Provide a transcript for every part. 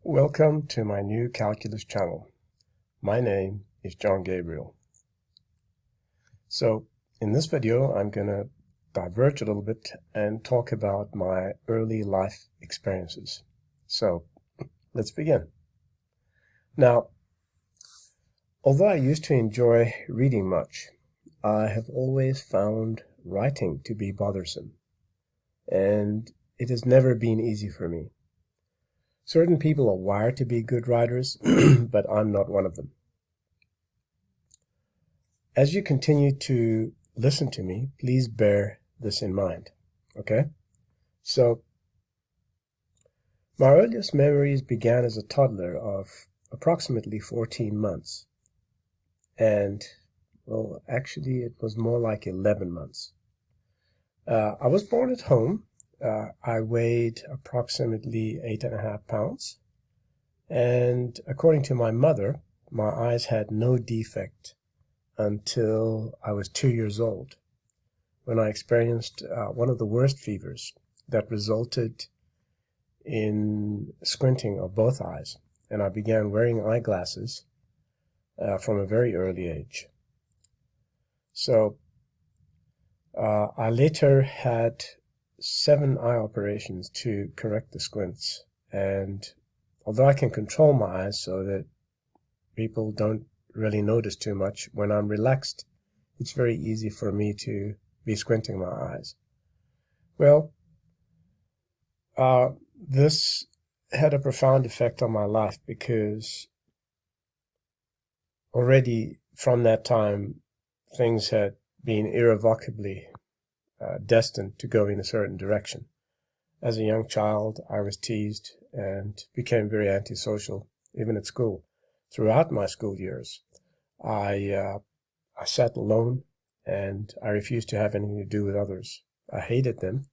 Welcome to my new calculus channel. My name is John Gabriel. So in this video, I'm going to diverge a little bit and talk about my early life experiences. So let's begin. Now, although I used to enjoy reading much, I have always found writing to be bothersome, and it has never been easy for me. Certain people are wired to be good writers, but I'm not one of them. As you continue to listen to me, please bear this in mind, okay? So, my earliest memories began as a toddler of approximately 14 months. And, well, actually, it was more like 11 months. I was born at home. I weighed approximately 8.5 pounds, and according to my mother, my eyes had no defect until I was 2 years old, when I experienced one of the worst fevers that resulted in squinting of both eyes, and I began wearing eyeglasses from a very early age. So I later had 7 eye operations to correct the squints, and although I can control my eyes so that people don't really notice too much, when I'm relaxed, it's very easy for me to be squinting my eyes. Well, this had a profound effect on my life because already from that time, things had been irrevocably destined to go in a certain direction. As a young child, I was teased and became very antisocial, even at school. Throughout my school years, I sat alone and I refused to have anything to do with others. I hated them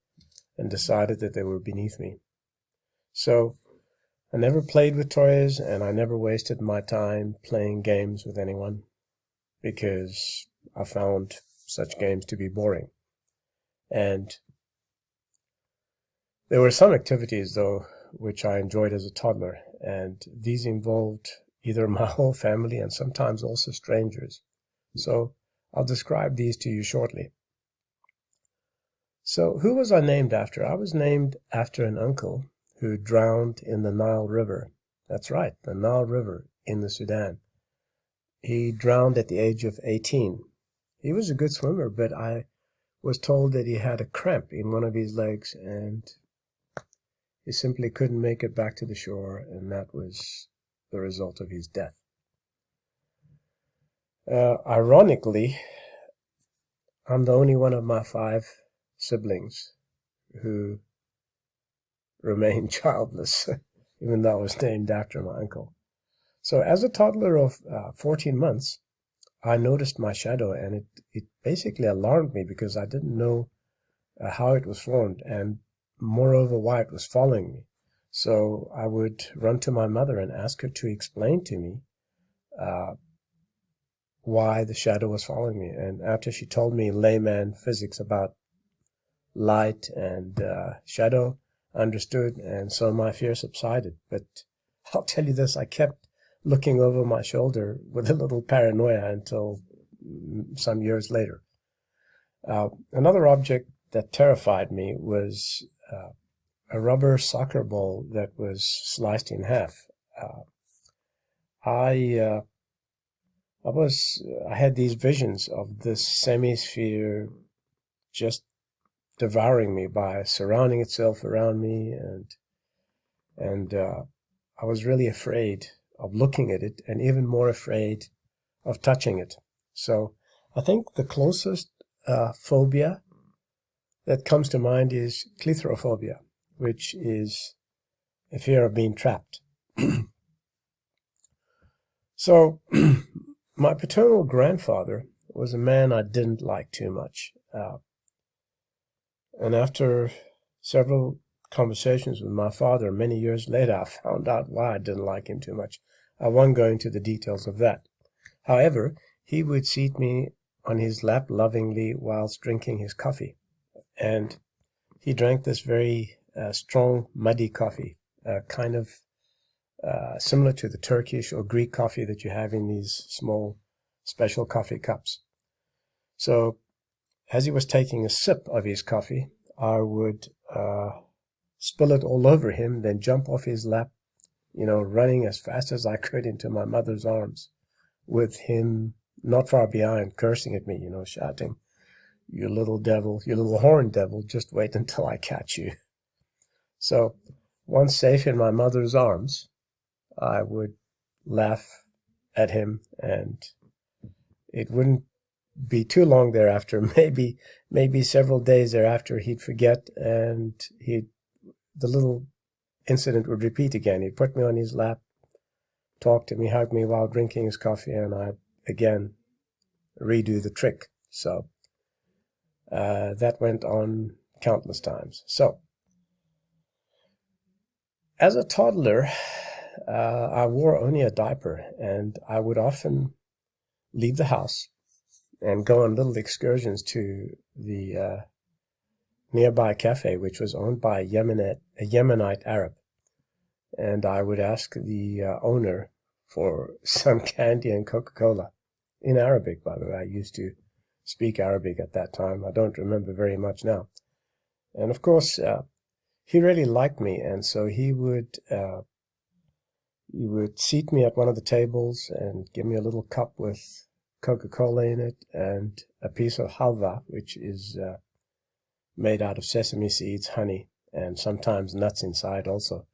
and decided that they were beneath me. So I never played with toys, and I never wasted my time playing games with anyone because I found such games to be boring. And there were some activities, though, which I enjoyed as a toddler, and these involved either my whole family and sometimes also strangers. So I'll describe these to you shortly. So who was I named after? I was named after an uncle who drowned in the Nile River. That's right, the Nile River in the Sudan. He drowned at the age of 18. He was a good swimmer, but I was told that he had a cramp in one of his legs and he simply couldn't make it back to the shore, and that was the result of his death. Ironically, I'm the only one of my 5 siblings who remained childless, even though I was named after my uncle. So as a toddler of 14 months, I noticed my shadow, and it basically alarmed me because I didn't know how it was formed, and moreover why it was following me. So I would run to my mother and ask her to explain to me why the shadow was following me. And after she told me in layman physics about light and shadow, I understood, and so my fear subsided. But I'll tell you this, I kept looking over my shoulder with a little paranoia until some years later. Another object that terrified me was a rubber soccer ball that was sliced in half. I had these visions of this semi-sphere just devouring me by surrounding itself around me, and I was really afraid of looking at it, and even more afraid of touching it. So I think the closest phobia that comes to mind is cleithrophobia, which is a fear of being trapped. So my paternal grandfather was a man I didn't like too much. And after several conversations with my father many years later, I found out why I didn't like him too much. I won't go into the details of that. However, he would seat me on his lap lovingly whilst drinking his coffee. And he drank this very strong, muddy coffee, kind of similar to the Turkish or Greek coffee that you have in these small special coffee cups. So as he was taking a sip of his coffee, I would spill it all over him, then jump off his lap, running as fast as I could into my mother's arms, with him not far behind, cursing at me, shouting, "You little devil, you little horned devil, just wait until I catch you." So once safe in my mother's arms, I would laugh at him, and it wouldn't be too long thereafter, maybe several days thereafter, he'd forget, and the little incident would repeat again. He'd put me on his lap, talk to me, hug me while drinking his coffee, and I again redo the trick. So that went on countless times. So as a toddler, I wore only a diaper, and I would often leave the house and go on little excursions to the nearby cafe, which was owned by a Yemenite Arab. And I would ask the owner for some candy and Coca-Cola in Arabic, by the way. I used to speak Arabic at that time. I don't remember very much now. And of course, he really liked me, and so he would seat me at one of the tables and give me a little cup with Coca-Cola in it and a piece of halva, which is made out of sesame seeds, honey, and sometimes nuts inside also.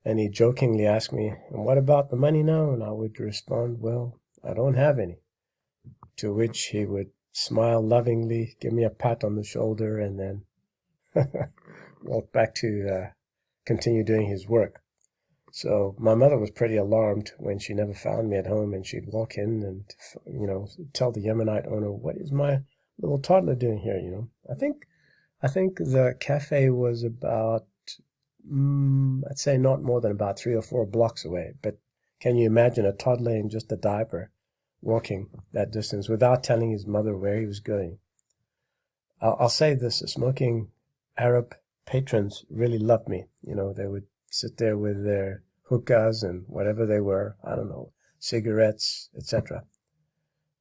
And he jokingly asked me, "And what about the money now?" And I would respond, "Well, I don't have any." To which he would smile lovingly, give me a pat on the shoulder, and then walk back to continue doing his work. So my mother was pretty alarmed when she never found me at home, and she'd walk in and, tell the Yemenite owner, "What is my little toddler doing here?" I think the cafe was about, I'd say not more than about 3 or 4 blocks away. But can you imagine a toddler in just a diaper walking that distance without telling his mother where he was going? I'll say this: the smoking Arab patrons really loved me. They would sit there with their hookahs and whatever they were, I don't know, cigarettes, etc.,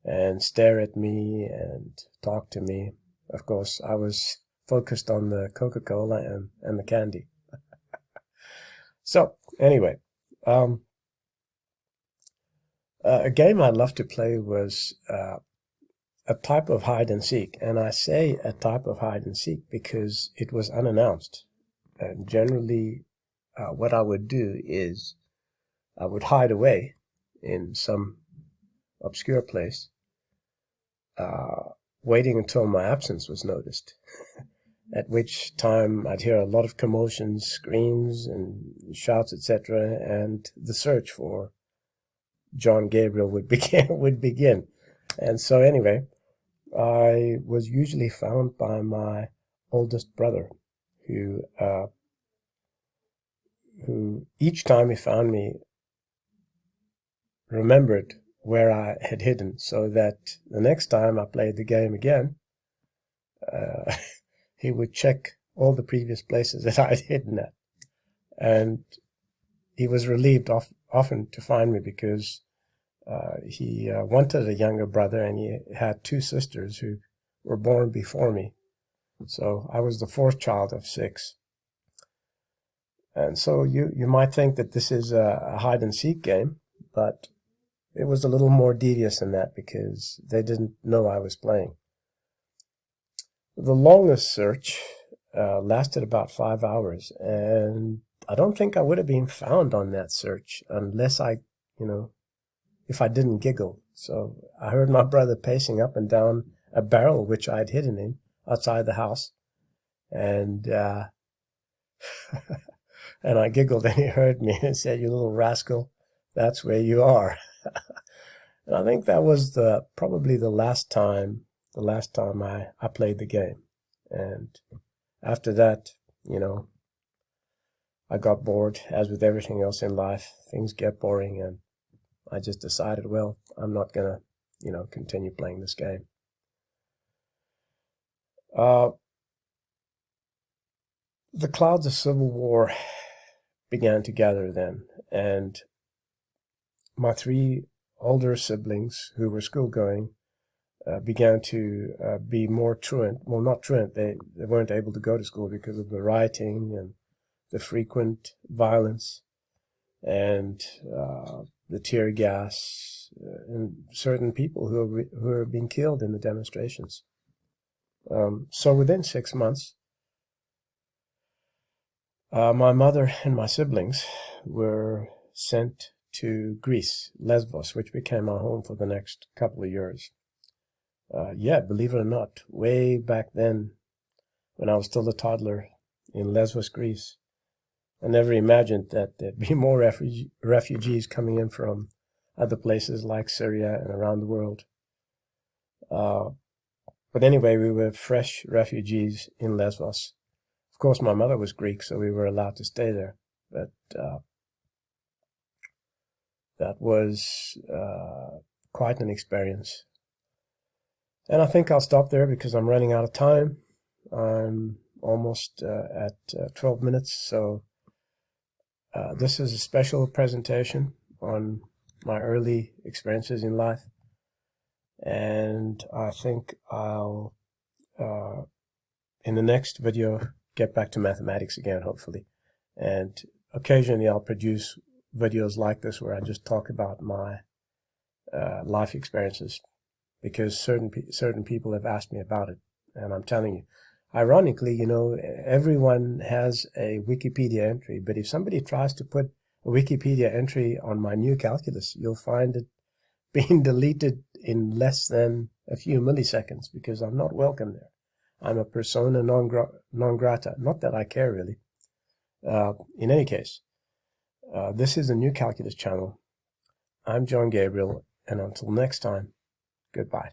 and stare at me and talk to me. Of course, I was focused on the Coca-Cola and the candy. So, anyway, a game I loved to play was a type of hide and seek. And I say a type of hide and seek because it was unannounced. And generally, what I would do is I would hide away in some obscure place, waiting until my absence was noticed, at which time I'd hear a lot of commotions, screams, and shouts, etc., and the search for John Gabriel would begin. And so anyway, I was usually found by my oldest brother, who each time he found me remembered where I had hidden, so that the next time I played the game again, he would check all the previous places that I'd hidden at. And he was relieved often to find me because he wanted a younger brother, and he had 2 sisters who were born before me. So I was the 4th child of 6. And so you might think that this is a hide-and-seek game, but it was a little more devious than that because they didn't know I was playing. The longest search lasted about 5 hours, and I don't think I would have been found on that search unless if I didn't giggle. So I heard my brother pacing up and down a barrel which I'd hidden in outside the house, and and I giggled, and he heard me and said, "You little rascal, that's where you are." And I think that was probably the last time I played the game. And after that, I got bored. As with everything else in life, things get boring, and I just decided, well, I'm not gonna, continue playing this game. The clouds of civil war began to gather then, And my three older siblings who were school-going began to be more truant. Well, not truant. They weren't able to go to school because of the rioting and the frequent violence and the tear gas and certain people who are being killed in the demonstrations. So within 6 months, my mother and my siblings were sent to Greece, Lesbos, which became our home for the next couple of years. Yeah, believe it or not, way back then, when I was still a toddler in Lesbos, Greece, I never imagined that there'd be more refugees coming in from other places like Syria and around the world. But anyway, we were fresh refugees in Lesbos. Of course, my mother was Greek, so we were allowed to stay there. But that was quite an experience. And I think I'll stop there because I'm running out of time. I'm almost at 12 minutes, so this is a special presentation on my early experiences in life. And I think I'll, in the next video, get back to mathematics again, hopefully. And occasionally I'll produce videos like this where I just talk about my life experiences, because certain people have asked me about it. And I'm telling you, ironically, you know, everyone has a Wikipedia entry, but if somebody tries to put a Wikipedia entry on my new calculus, you'll find it being deleted in less than a few milliseconds because I'm not welcome there. I'm a persona non grata. Not that I care, really. In any case, this is the New Calculus channel. I'm John Gabriel, and until next time, goodbye.